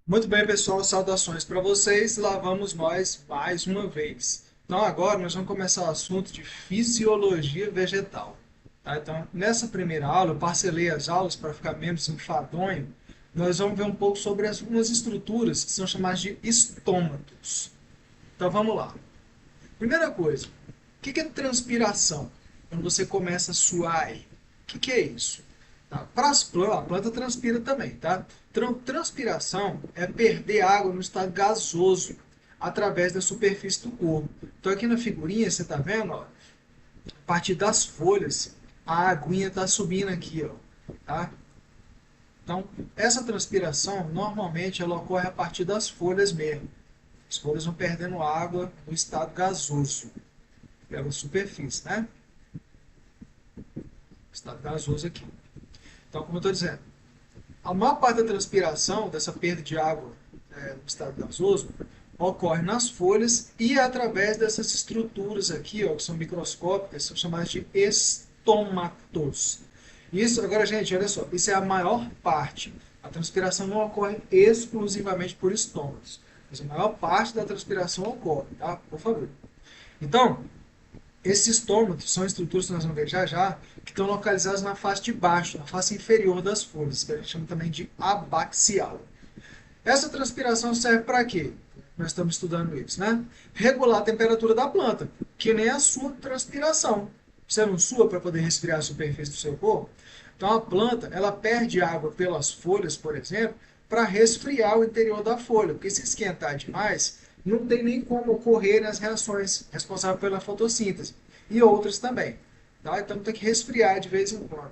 Muito bem, pessoal, saudações para vocês. Lá vamos nós mais uma vez. Então, agora nós vamos começar o assunto de fisiologia vegetal. Tá? Então, nessa primeira aula, eu parcelei as aulas para ficar menos enfadonho. Nós vamos ver um pouco sobre algumas estruturas que são chamadas de estômatos. Então, vamos lá. Primeira coisa, o que é transpiração? Quando você começa a suar aí. O que é isso? Tá? A planta transpira também, tá? Transpiração é perder água no estado gasoso através da superfície do corpo. Então aqui na figurinha você está vendo, ó, a partir das folhas, a aguinha está subindo aqui, ó, tá? Então essa transpiração normalmente ela ocorre a partir das folhas mesmo. As folhas vão perdendo água no estado gasoso pela superfície, né? Estado gasoso aqui. Então, como eu estou dizendo, a maior parte da transpiração, dessa perda de água no estado gasoso, ocorre nas folhas e através dessas estruturas aqui, ó, que são microscópicas, são chamadas de estomatos. Isso, agora, gente, olha só, isso é a maior parte. A transpiração não ocorre exclusivamente por estômatos, mas a maior parte da transpiração ocorre, tá? Por favor. Então, esses estômatos são estruturas que nós vamos ver já já, que estão localizadas na face de baixo, na face inferior das folhas, que a gente chama também de abaxial. Essa transpiração serve para quê? Nós estamos estudando isso, né? Regular a temperatura da planta, que nem a sua transpiração. Você não sua para poder resfriar a superfície do seu corpo? Então a planta, ela perde água pelas folhas, por exemplo, para resfriar o interior da folha, porque se esquentar demais, não tem nem como ocorrer as reações responsáveis pela fotossíntese e outras também. Tá? Então tem que resfriar de vez em quando.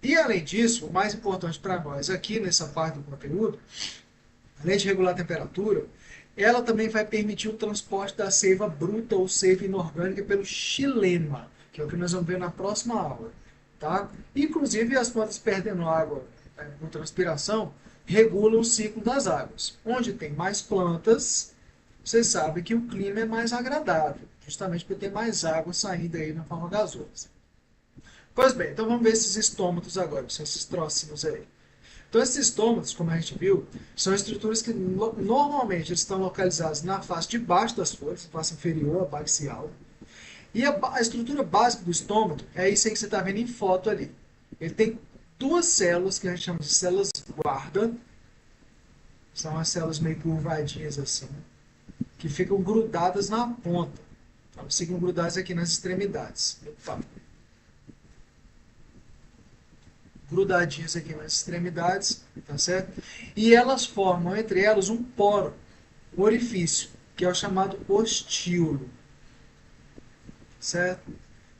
E além disso, o mais importante para nós aqui nessa parte do conteúdo, além de regular a temperatura, ela também vai permitir o transporte da seiva bruta ou seiva inorgânica pelo xilema, que é o que nós vamos ver na próxima aula. Tá? Inclusive, as plantas perdendo água por transpiração regulam o ciclo das águas. Onde tem mais plantas, você sabe que o clima é mais agradável, justamente por ter mais água saindo aí na forma gasosa. Pois bem, então vamos ver esses estômatos agora, esses trocinhos aí. Então, esses estômatos, como a gente viu, são estruturas que normalmente estão localizadas na face de baixo das folhas, na face inferior, abaxial. E a estrutura básica do estômato é isso aí que você está vendo em foto ali. Ele tem duas células que a gente chama de células guarda, são as células meio curvadinhas assim, que ficam grudadas na ponta. Elas ficam grudadas aqui nas extremidades. Opa. Grudadinhas aqui nas extremidades, tá certo? E elas formam entre elas um poro, um orifício, que é o chamado ostíolo, certo?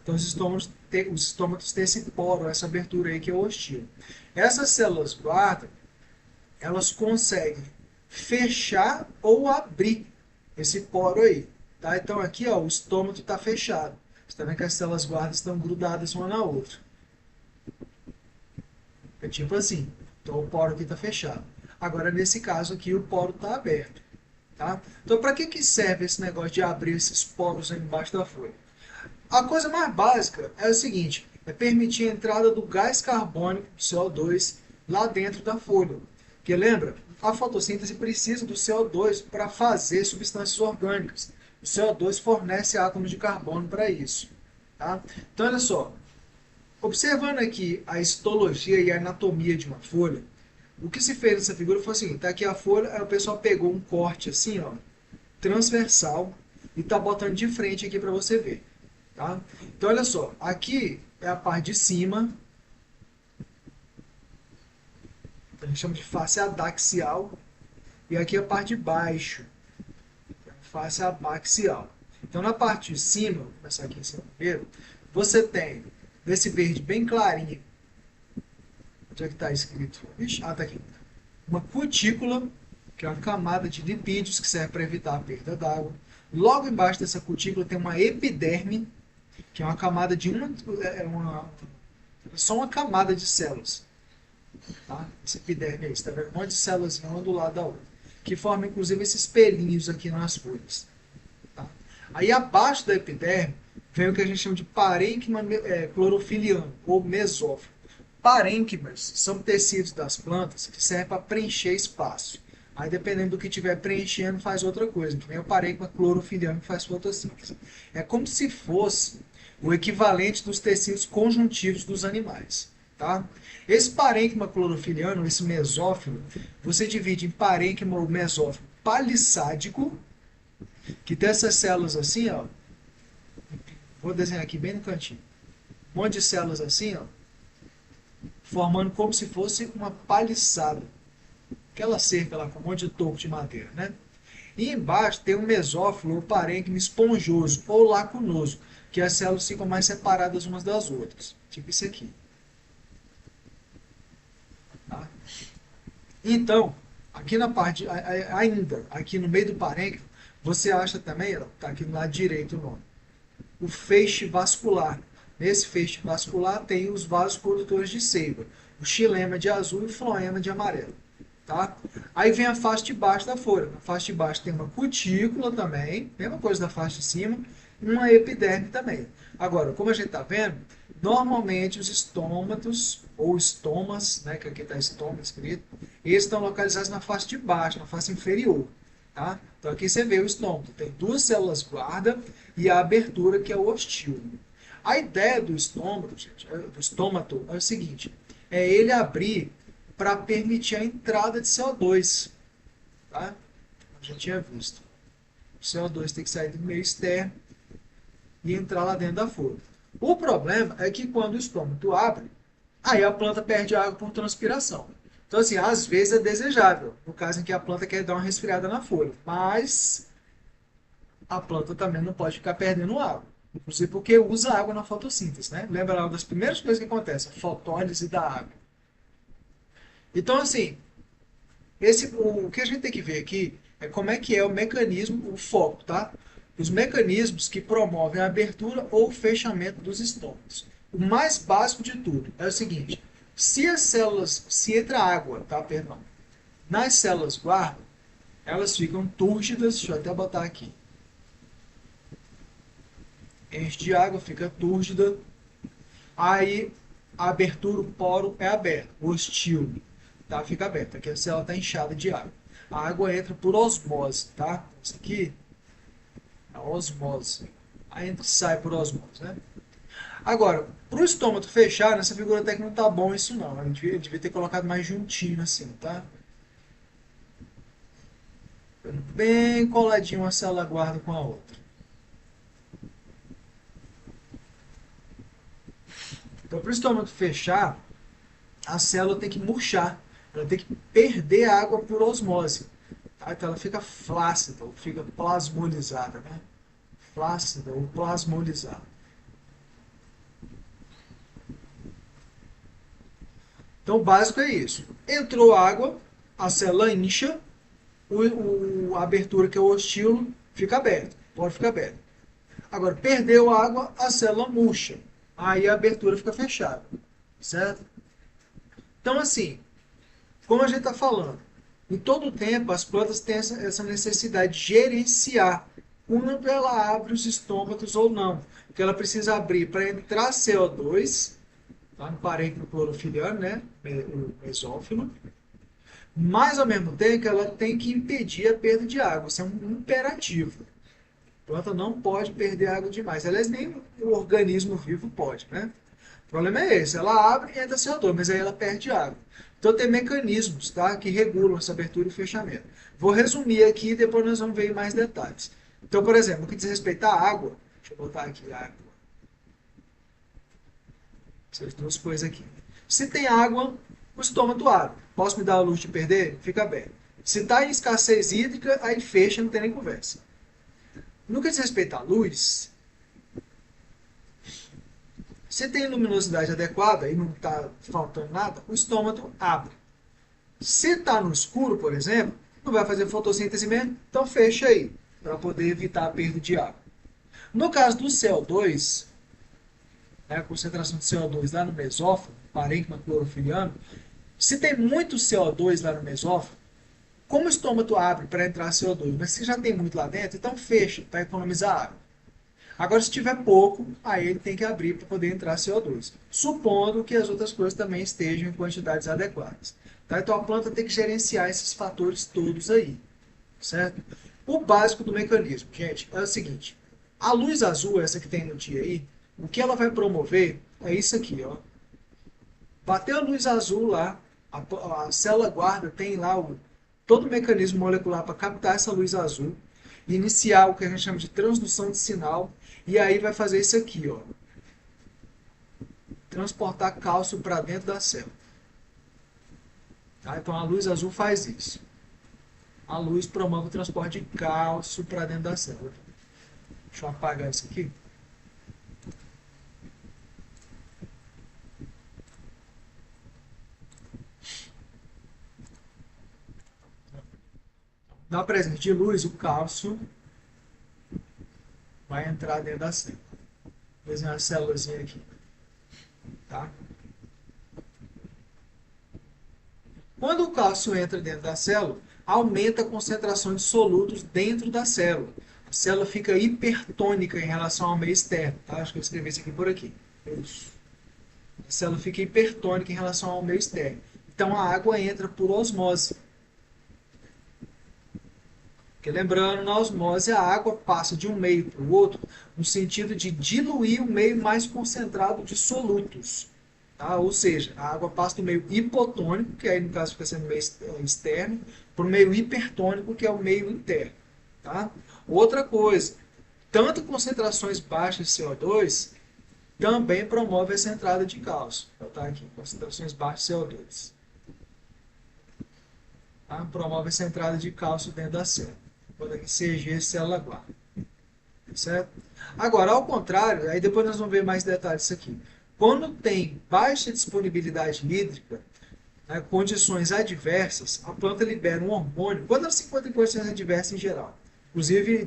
Então os estômatos têm esse poro, essa abertura aí que é o ostíolo. Essas células guarda, elas conseguem fechar ou abrir esse poro aí, tá? Então aqui, ó, o estômago está fechado. Você está vendo que as células guarda estão grudadas uma na outra. É tipo assim. Então o poro aqui está fechado. Agora, nesse caso aqui, o poro está aberto. Tá? Então, para que serve esse negócio de abrir esses poros aí embaixo da folha? A coisa mais básica é o seguinte: é permitir a entrada do gás carbônico, CO2, lá dentro da folha. Porque lembra, a fotossíntese precisa do CO2 para fazer substâncias orgânicas. O CO2 fornece átomos de carbono para isso. Tá? Então, olha só, observando aqui a histologia e a anatomia de uma folha, o que se fez nessa figura foi o seguinte: tá aqui a folha, aí o pessoal pegou um corte assim, ó, transversal, e tá botando de frente aqui para você ver. Tá? Então, olha só, aqui é a parte de cima, a gente chama de face adaxial, e aqui é a parte de baixo, que é a face abaxial. Então, na parte de cima, vou começar aqui em cima primeiro, você tem, desse verde bem clarinho, onde é que está escrito? Ixi, tá aqui. Uma cutícula, que é uma camada de lipídios que serve para evitar a perda d'água. Logo embaixo dessa cutícula tem uma epiderme, que é uma camada de só uma camada de células. Tá? Esse epiderme aí, você está vendo um monte de células uma do lado da outra, que formam inclusive esses pelinhos aqui nas folhas. Tá? Aí abaixo da epiderme vem o que a gente chama de parênquima clorofiliano, ou mesófilo. Parênquimas são tecidos das plantas que servem para preencher espaço. Aí, dependendo do que estiver preenchendo, faz outra coisa. Que nem o parênquima clorofiliano que faz fotossíntese. É como se fosse o equivalente dos tecidos conjuntivos dos animais. Tá? Esse parênquima clorofiliano, esse mesófilo, você divide em parênquima ou mesófilo palissádico, que tem essas células assim, ó. Vou desenhar aqui bem no cantinho. Um monte de células assim, ó, formando como se fosse uma paliçada. Aquela cerca lá com um monte de toco de madeira, né? E embaixo tem um mesófilo ou parênquima esponjoso ou lacunoso, que as células ficam mais separadas umas das outras. Tipo isso aqui. Tá? Então, aqui na parte, ainda, aqui no meio do parênquima, você acha também, está aqui no lado direito o nome, o feixe vascular. Nesse feixe vascular tem os vasos condutores de seiva, o xilema de azul e o floema de amarelo. Tá? Aí vem a face de baixo da folha. Na face de baixo tem uma cutícula também, mesma coisa da face de cima, uma epiderme também. Agora, como a gente está vendo, normalmente os estômatos, ou estomas, né, que aqui está estoma escrito, eles estão localizados na face de baixo, na face inferior. Tá? Então aqui você vê o estômago, tem duas células guarda e a abertura que é o ostíolo. A ideia do estômago, gente, do estômato, é o seguinte, é ele abrir para permitir a entrada de CO2. Tá? A gente tinha visto. O CO2 tem que sair do meio externo e entrar lá dentro da folha. O problema é que quando o estômago abre, aí a planta perde água por transpiração. Então, assim, às vezes é desejável, no caso em que a planta quer dar uma resfriada na folha. Mas a planta também não pode ficar perdendo água. Inclusive porque usa água na fotossíntese, né? Lembra uma das primeiras coisas que acontece, a fotólise da água. Então, assim, o que a gente tem que ver aqui é como é que é o mecanismo, o foco, tá? Os mecanismos que promovem a abertura ou fechamento dos estômagos. O mais básico de tudo é o seguinte: se as células, se entra água, tá? Perdão, nas células guarda, elas ficam túrgidas, deixa eu até botar aqui. Enche de água, fica túrgida. Aí a abertura, o poro é aberto, o hostil, tá? Fica aberto, aqui a célula está inchada de água. A água entra por osmose, tá? Isso aqui é a osmose. Aí entra e sai por osmose, né? Agora, para o estômago fechar, nessa figura até que não tá bom isso não. Eu devia ter colocado mais juntinho assim, tá? Bem coladinho uma célula guarda com a outra. Então, para o estômago fechar, a célula tem que murchar. Ela tem que perder água por osmose. Tá? Então, ela fica flácida, ou fica plasmolizada, né? Flácida ou plasmolizada. Então, o básico é isso. Entrou água, a célula incha, a abertura, que é o hostíolo, fica aberta. Pode ficar aberta. Agora, perdeu água, a célula murcha. Aí a abertura fica fechada. Certo? Então, assim, como a gente está falando, em todo tempo as plantas têm essa necessidade de gerenciar quando ela abre os estômatos ou não. Porque ela precisa abrir para entrar CO2, tá? No parênquima clorofiliano, né? O mesófilo. Mas, ao mesmo tempo, ela tem que impedir a perda de água. Isso é um imperativo. A planta não pode perder água demais. Aliás, nem o organismo vivo pode, né? O problema é esse. Ela abre e entra CO2, mas aí ela perde água. Então, tem mecanismos, tá, que regulam essa abertura e fechamento. Vou resumir aqui e depois nós vamos ver em mais detalhes. Então, por exemplo, no que diz respeito à água, deixa eu botar aqui a água. Essas duas coisas aqui. Se tem água, o estômago abre. Posso me dar a luz de perder? Fica aberto. Se está em escassez hídrica, aí fecha, não tem nem conversa. No que diz respeito à luz, se tem luminosidade adequada e não está faltando nada, o estômago abre. Se está no escuro, por exemplo, não vai fazer fotossíntese mesmo, então fecha aí, para poder evitar a perda de água. No caso do CO2, né, a concentração de CO2 lá no mesófilo, parênquima clorofiliano, se tem muito CO2 lá no mesófilo, como o estômago abre para entrar CO2, mas se já tem muito lá dentro, então fecha para economizar água. Agora, se tiver pouco, aí ele tem que abrir para poder entrar CO2, supondo que as outras coisas também estejam em quantidades adequadas. Tá? Então, a planta tem que gerenciar esses fatores todos aí, certo? O básico do mecanismo, gente, é o seguinte. A luz azul, essa que tem no dia aí, o que ela vai promover é isso aqui, ó. Bateu a luz azul lá, a célula guarda tem lá todo o mecanismo molecular para captar essa luz azul, iniciar o que a gente chama de transdução de sinal, e aí vai fazer isso aqui, ó. Transportar cálcio para dentro da célula. Tá? Então a luz azul faz isso. A luz promove o transporte de cálcio para dentro da célula. Deixa eu apagar isso aqui. Na presença de luz, o cálcio vai entrar dentro da célula. Vou desenhar uma célulazinha aqui. Tá? Quando o cálcio entra dentro da célula, aumenta a concentração de solutos dentro da célula. A célula fica hipertônica em relação ao meio externo. Tá? Acho que eu escrevi isso aqui por aqui. Isso. A célula fica hipertônica em relação ao meio externo. Então a água entra por osmose. Porque lembrando, na osmose a água passa de um meio para o outro no sentido de diluir o meio mais concentrado de solutos. Tá? Ou seja, a água passa do meio hipotônico, que aí no caso fica sendo meio externo, para o meio hipertônico, que é o meio interno. Tá? Outra coisa, tanto concentrações baixas de CO2 também promove essa entrada de cálcio. Então tá aqui, concentrações baixas de CO2. Tá? Promove essa entrada de cálcio dentro da célula. Quando aqui CG, célula guarda. Certo? Agora, ao contrário, aí depois nós vamos ver mais detalhes disso aqui. Quando tem baixa disponibilidade hídrica, né, condições adversas, a planta libera um hormônio, quando ela se encontra em condições adversas em geral, inclusive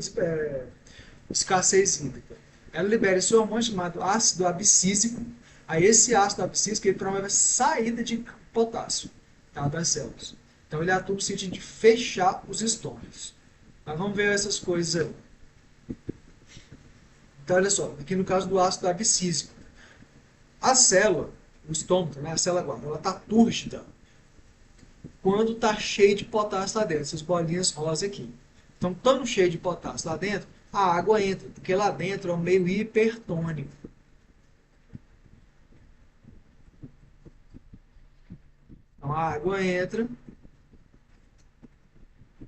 escassez hídrica, ela libera esse hormônio chamado ácido abscísico. Aí esse ácido abscísico ele promove a saída de potássio, tá, das células. Então ele atua no sentido de fechar os estômagos. Mas vamos ver essas coisas aí. Então olha só, aqui no caso do ácido abscísico, a célula, o estômago, né, a célula guarda, ela está túrgida quando está cheio de potássio lá dentro, essas bolinhas rosa aqui. Então, estando cheio de potássio lá dentro, a água entra, porque lá dentro é um meio hipertônico. Então, a água entra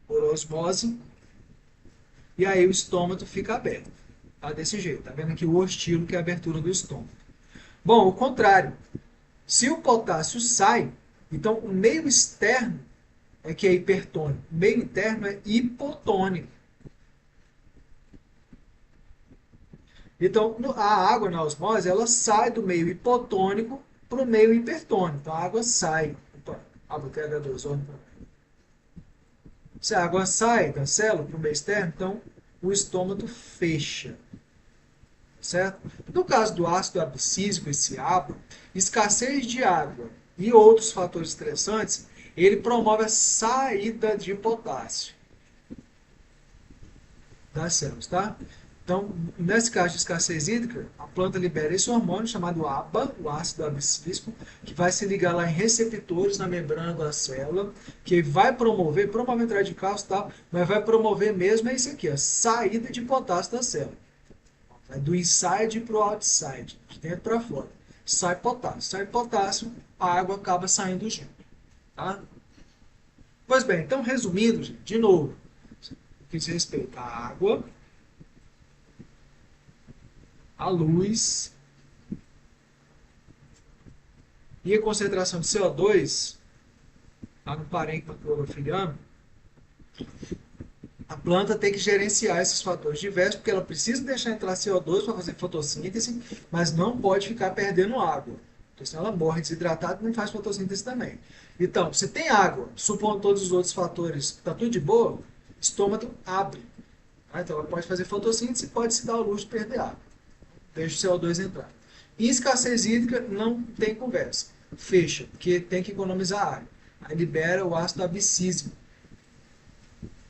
por osmose e aí o estômago fica aberto. Tá? Desse jeito. Tá vendo aqui o ostilo, que é a abertura do estômago. Bom, o contrário. Se o potássio sai, então o meio externo é que é hipertônico. O meio interno é hipotônico. Então, a água na osmose, ela sai do meio hipotônico para o meio hipertônico. Então, a água sai. Opa, água TH2. Se a água sai da célula para o meio externo, então o estômago fecha. Certo? No caso do ácido abscísico, esse ABA, escassez de água e outros fatores estressantes, ele promove a saída de potássio das células, tá? Então, nesse caso de escassez hídrica, a planta libera esse hormônio chamado ABA, o ácido abscísico, que vai se ligar lá em receptores na membrana da célula, que vai promover a entrada de cálcio, tá? Mas vai promover mesmo é isso aqui, a saída de potássio da célula. Do inside para o outside, de dentro para fora. Sai potássio, a água acaba saindo junto. Tá? Pois bem, então resumindo, de novo, o que diz respeito à água, à luz e a concentração de CO2, lá no parênquima clorofiliano, a planta tem que gerenciar esses fatores diversos, porque ela precisa deixar entrar CO2 para fazer fotossíntese, mas não pode ficar perdendo água. Porque senão ela morre desidratada e não faz fotossíntese também. Então, se tem água, supondo todos os outros fatores, está tudo de boa, o estômago abre. Tá? Então ela pode fazer fotossíntese e pode se dar ao luxo de perder água. Deixa o CO2 entrar. Em escassez hídrica, não tem conversa. Fecha, porque tem que economizar água. Aí libera o ácido abscísico.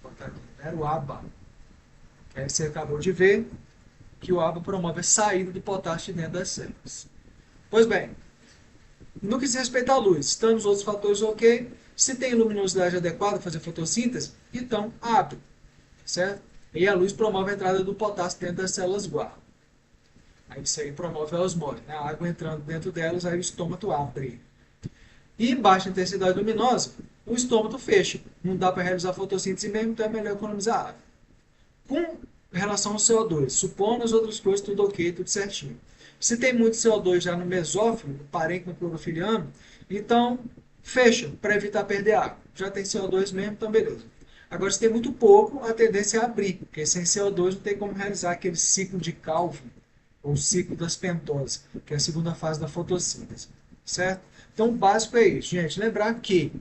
Vou botar aqui. Era o ABA. Que aí você acabou de ver. que o ABA promove a saída do potássio de dentro das células. Pois bem, no que se respeita à luz, estando os outros fatores ok, se tem luminosidade adequada para fazer fotossíntese, então abre, certo? E a luz promove a entrada do potássio dentro das células guarda. Aí isso aí promove a osmose, né? A água entrando dentro delas, aí o estômago abre. E em baixa intensidade luminosa, o estômago fecha. Não dá para realizar fotossíntese mesmo, então é melhor economizar água. Com relação ao CO2, supondo as outras coisas tudo ok, tudo certinho. Se tem muito CO2 já no mesófilo, no parênquima clorofiliano, então fecha para evitar perder água. Já tem CO2 mesmo, então beleza. Agora, se tem muito pouco, a tendência é abrir, porque sem CO2 não tem como realizar aquele ciclo de Calvin, ou ciclo das pentoses, que é a segunda fase da fotossíntese, certo? Então, o básico é isso, gente. Lembrar que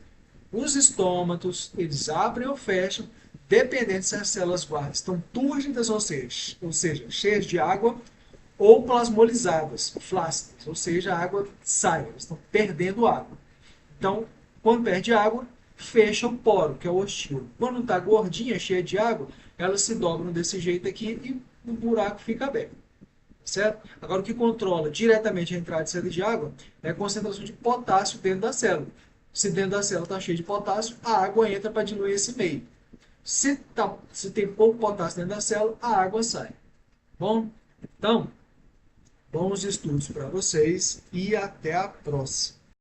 os estômatos, eles abrem ou fecham, dependendo se as células guarda estão túrgidas, ou seja, cheias de água, ou plasmolizadas, flácidas, ou seja, a água sai, elas estão perdendo água. Então, quando perde água, fecha o poro, que é o hostil. Quando está gordinha, cheia de água, elas se dobram desse jeito aqui e o buraco fica aberto. Certo? Agora, o que controla diretamente a entrada e saída de água é a concentração de potássio dentro da célula. Se dentro da célula está cheio de potássio, a água entra para diluir esse meio. Se tem pouco potássio dentro da célula, a água sai. Bom? Então, bons estudos para vocês e até a próxima.